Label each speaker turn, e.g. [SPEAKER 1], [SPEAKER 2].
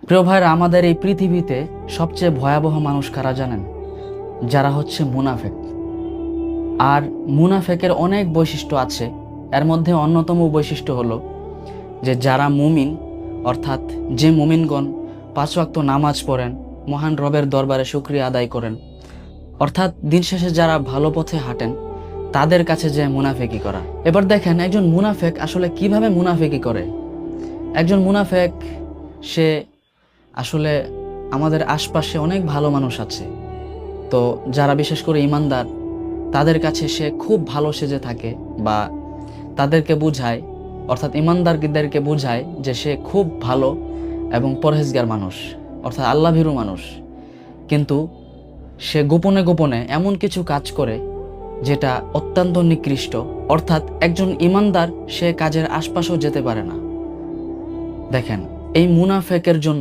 [SPEAKER 1] প্রিয় ভাইরা, আমাদের এই পৃথিবীতে সবচেয়ে ভয়াবহ মানুষ কারা জানেন? যারা হচ্ছে মুনাফেক। আর মুনাফেকের অনেক বৈশিষ্ট্য আছে। এর মধ্যে অন্যতম বৈশিষ্ট্য হলো যে যারা মুমিন, অর্থাৎ যে মুমিনগণ 5 ওয়াক্ত নামাজ পড়েন, মহান রবের দরবারে শুকরিয়া আদায় করেন, অর্থাৎ দিন শেষে যারা ভালো পথে হাঁটেন, তাদের কাছে যে মুনাফেকি করা। এবার দেখেন একজন মুনাফেক আসলে কিভাবে মুনাফেকি করে। একজন মুনাফেক সে আসলে আমাদের আশপাশে অনেক ভালো মানুষ আছে, তো যারা বিশেষ করে ইমানদার, তাদের কাছে সে খুব ভালো সেজে থাকে বা তাদেরকে বুঝায়, অর্থাৎ ইমানদারদেরকে বুঝায় যে সে খুব ভালো এবং পরহেজগার মানুষ, অর্থাৎ আল্লাহভীরু মানুষ। কিন্তু সে গোপনে গোপনে এমন কিছু কাজ করে যেটা অত্যন্ত নিকৃষ্ট, অর্থাৎ একজন ইমানদার সে কাজের আশপাশেও যেতে পারে না। দেখেন, এই মুনাফেকের জন্য